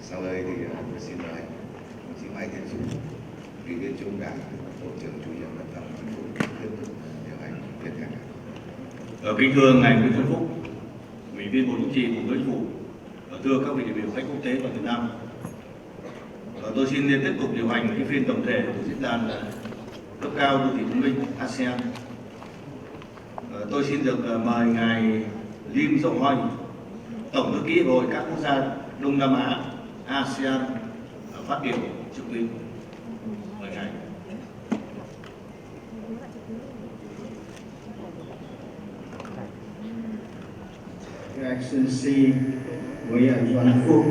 Sau đây thì tôi xin mời đồng chí Mai Tiến Dũng, Ủy viên Trung ương Đảng, Bộ trưởng Chủ nhiệm Văn phòng Chính phủ tiếp tục điều hành phiên khai mạc. Kính thưa ngài Nguyễn Xuân Phúc, Ủy viên Bộ Chính trị của Chính phủ, thưa các vị đại biểu khách quốc tế và Việt Nam, tôi xin tiếp tục điều hành cái phiên tổng thể của Diễn đàn Cấp cao đô thị Thông Minh Asean. Tôi xin được mời ngài Lim Dậu Hoành, Tổng thư ký Hội các quốc gia Đông Nam Á ASEAN phát biểu trực tuyến. Mời ngài. Your Excellency Nguyễn Xuân Phúc,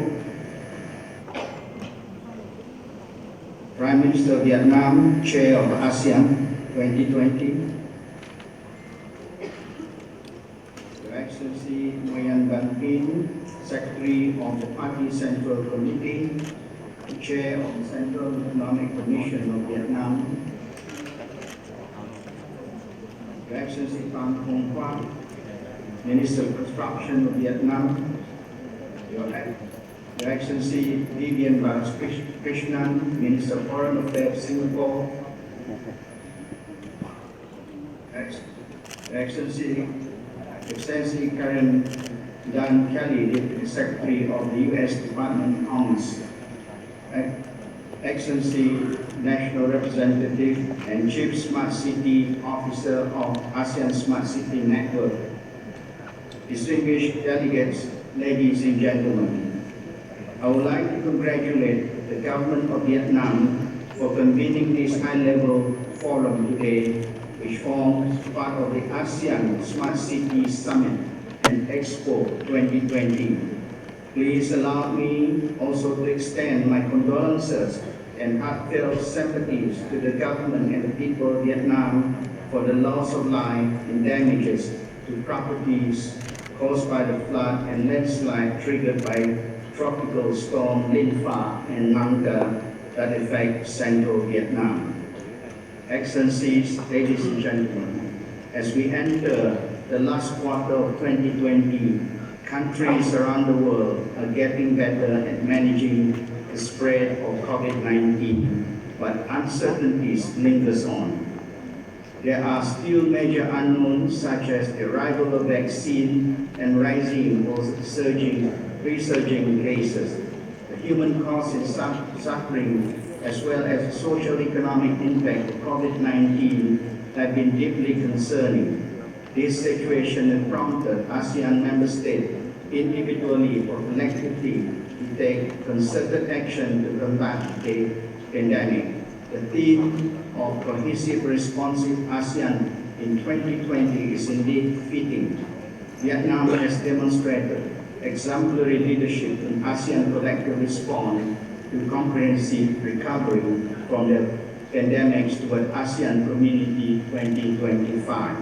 Prime Minister of Vietnam, Chair of ASEAN 2020. Your Excellency Ban Kinh, Secretary of the Party Central Committee, Chair of the Central Economic Commission of Vietnam. Your Excellency Phan Hong Quang, Minister of Construction of Vietnam. Your Excellency Vivian Krishnan, Minister of Foreign Affairs, Singapore. Your Excellency Karen Dan Kelly, Deputy Secretary of the U.S. Department of Commerce. Excellency National Representative and Chief Smart City Officer of ASEAN Smart City Network. Distinguished delegates, ladies and gentlemen, I would like to congratulate the government of Vietnam for convening this high-level forum today, which forms part of the ASEAN Smart City Summit and Expo 2020. Please allow me also to extend my condolences and heartfelt sympathies to the government and the people of Vietnam for the loss of life and damages to properties caused by the flood and landslide triggered by tropical storm Linfa and Nangka that affect central Vietnam. Excellencies, ladies and gentlemen, as we enter the last quarter of 2020, countries around the world are getting better at managing the spread of COVID-19, but uncertainties lingers on. There are still major unknowns such as the arrival of vaccine and rising or resurging cases. The human cost and suffering, as well as the social economic impact of COVID-19 have been deeply concerning. This situation has prompted ASEAN member states individually or collectively to take concerted action to combat the pandemic. The theme of cohesive responsive ASEAN in 2020 is indeed fitting. Vietnam has demonstrated exemplary leadership in ASEAN collective response to comprehensive recovery from the pandemics toward ASEAN Community 2025.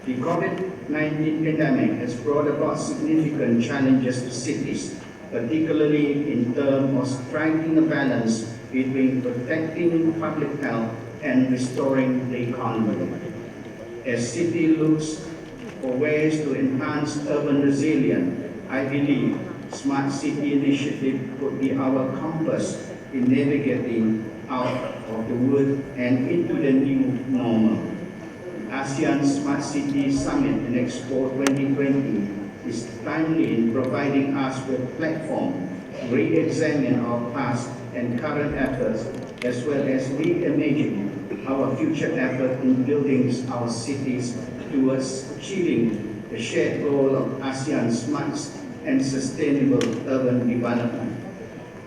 The COVID-19 pandemic has brought about significant challenges to cities, particularly in terms of striking a balance between protecting public health and restoring the economy. As city looks for ways to enhance urban resilience, I believe Smart City Initiative could be our compass in navigating out of the wood and into the new normal. ASEAN Smart City Summit and Expo 2020 is timely in providing us with a platform to re-examine our past and current efforts, as well as reimagine our future effort in building our cities towards achieving the shared goal of ASEAN smart and sustainable urban development.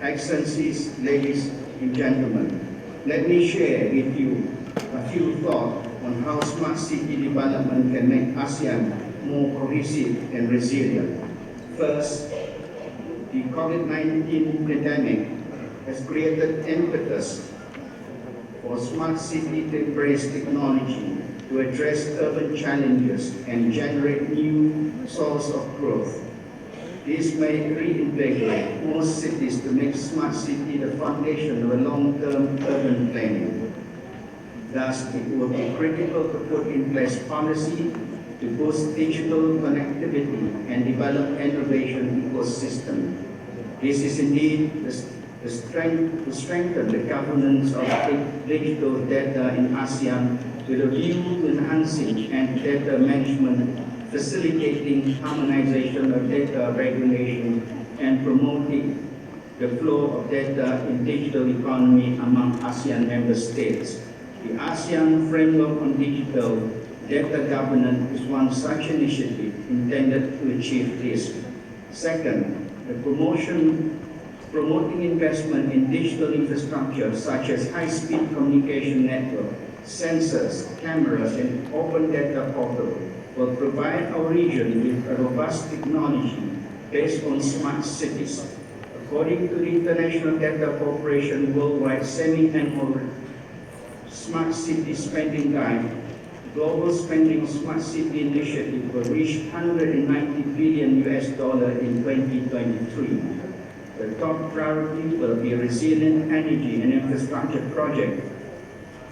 Excellencies, ladies and gentlemen, let me share with you a few thoughts on how smart city development can make ASEAN more cohesive and resilient. First, the COVID-19 pandemic has created impetus for smart city to embrace technology to address urban challenges and generate new sources of growth. This may reinvigorate most cities to make smart city the foundation of a long-term urban planning. Thus, it will be critical to put in place policy to boost digital connectivity and develop innovation ecosystem. This is indeed the strength to strengthen the governance of digital data in ASEAN with a view to enhancing and data management, facilitating harmonization of data regulation, and promoting the flow of data in digital economy among ASEAN member states. The ASEAN Framework on Digital Data Governance is one such initiative intended to achieve this. Second, the promoting investment in digital infrastructure such as high-speed communication network, sensors, cameras, and open data portal will provide our region with a robust technology based on smart cities. According to the International Data Corporation Worldwide Semi-Annual Smart City Spending Guide, global spending smart city initiative will reach $190 billion in 2023. The top priority will be resilient energy and infrastructure project,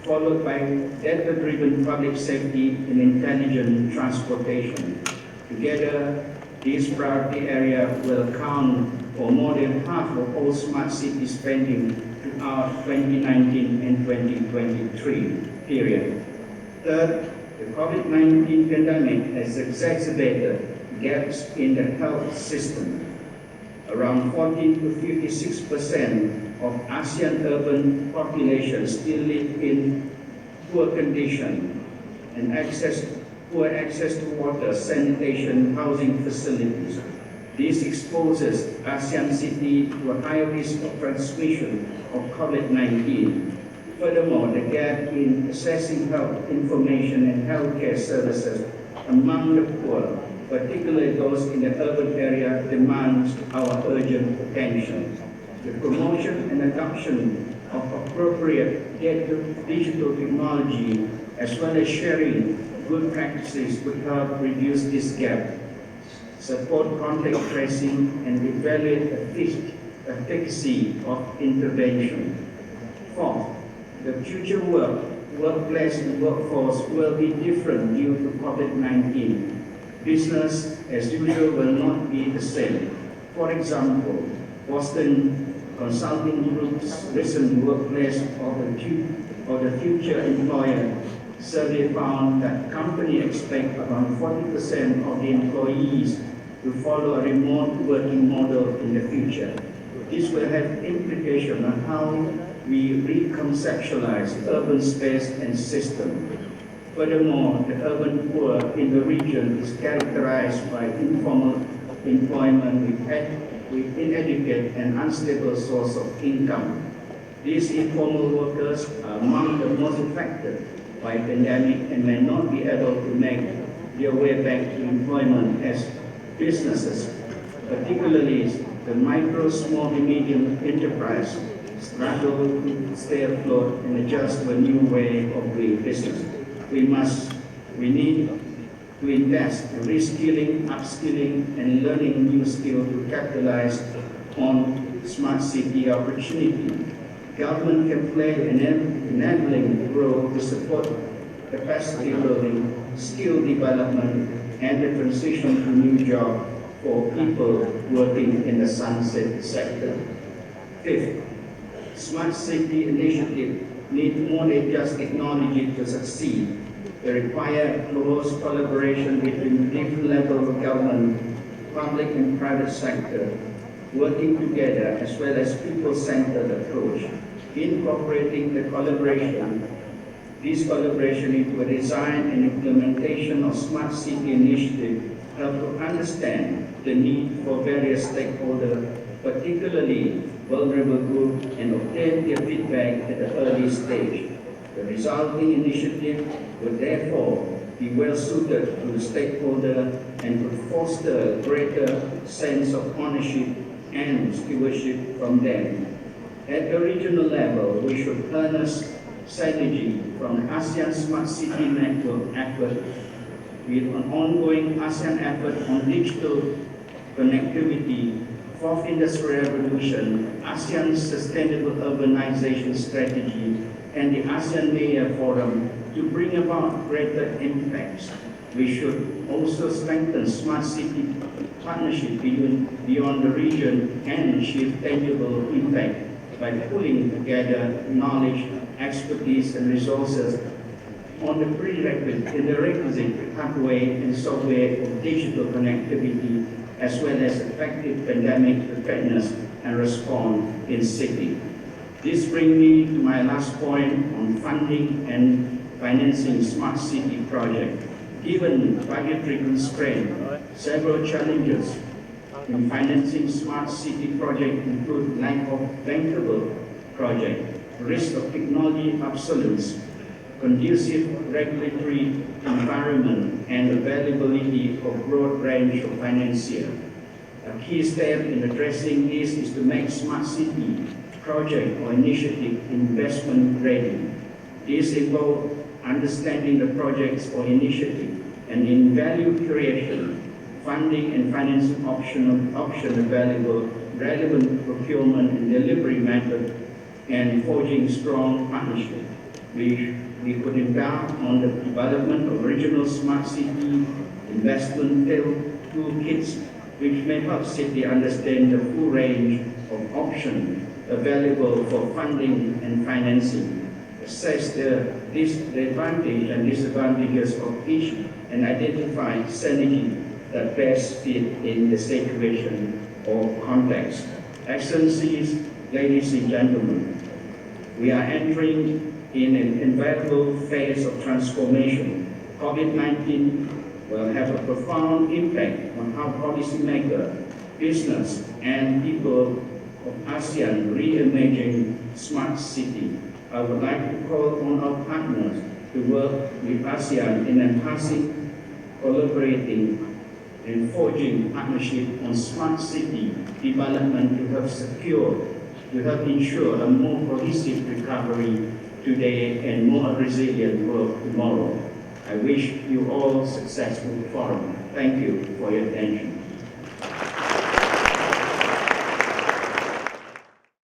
followed by data-driven public safety and intelligent transportation. Together, these priority areas will account for more than half of all smart city spending throughout 2019 and 2023 period. Third, the COVID-19 pandemic has exacerbated gaps in the health system. Around 40 to 56% of ASEAN urban population still live in poor condition and poor access to water, sanitation, housing facilities. This exposes ASEAN city to a higher risk of transmission of COVID-19. Furthermore, the gap in accessing health information and healthcare services among the poor, particularly those in the urban area, demands our urgent attention. The promotion and adoption of appropriate digital technology, as well as sharing good practices, would help reduce this gap, support contact tracing, and evaluate the efficacy of intervention. Fourth, the future workplace and workforce will be different due to COVID-19. Business as usual will not be the same. For example, Boston Consulting Group's recent workplace of the future employer survey found that companies expect around 40% of the employees to follow a remote working model in the future. This will have implications on how we reconceptualize urban space and system. Furthermore, the urban poor in the region is characterized by informal employment with inadequate and unstable source of income. These informal workers are among the most affected by pandemic and may not be able to make their way back to employment as businesses, particularly the micro, small, and medium enterprise, struggle to stay afloat and adjust to a new way of doing business. We need to invest in reskilling, upskilling, and learning new skills to capitalize on smart city opportunity. Government can play an enabling role to support capacity building, skill development, and the transition to new jobs for people working in the sunset sector. Fifth, smart city initiative need more than just technology to succeed. They require close collaboration between different levels of government, public and private sector, working together as well as people-centered approach, incorporating the collaboration, this collaboration into a design and implementation of smart city initiative help to understand the need for various stakeholders, particularly vulnerable groups, and obtain their feedback at the early stage. The resulting initiative would therefore be well suited to the stakeholder and would foster a greater sense of ownership and stewardship from them. At the regional level, we should harness synergy from the ASEAN Smart City Network effort with an ongoing ASEAN effort on digital connectivity, Fourth Industrial Revolution, ASEAN Sustainable Urbanization Strategy, and the ASEAN Media Forum to bring about greater impacts. We should also strengthen smart city partnership beyond the region and achieve tangible impact by pulling together knowledge, expertise, and resources on the prerequisite pathway and software of digital connectivity, as well as effective pandemic preparedness and response in city. This brings me to my last point on funding and financing smart city project. Given budgetary constraints, several challenges in financing smart city projects include lack of bankable project, risk of technology obsolescence, conducive regulatory environment, and availability of broad range of financiers. A key step in addressing this is to make smart city project or initiative investment ready. This involves understanding the projects or initiative and in value creation, funding and financing option available, relevant procurement and delivery method, and forging strong partnership. We could embark on the development of regional smart city investment toolkits, which may help city understand the full range of options available for funding and financing, assess the advantages and disadvantages of each, and identify synergy that best fit in the situation or context. Excellencies, ladies and gentlemen, we are entering in an inevitable phase of transformation. COVID-19 will have a profound impact on how policymakers, business, and people of ASEAN reimagine smart city. I would like to call on our partners to work with ASEAN in enhancing, collaborating, and forging partnership on smart city development to help ensure a more cohesive recovery today and more resilient world tomorrow. I wish you all successful forum. Thank you for your attention.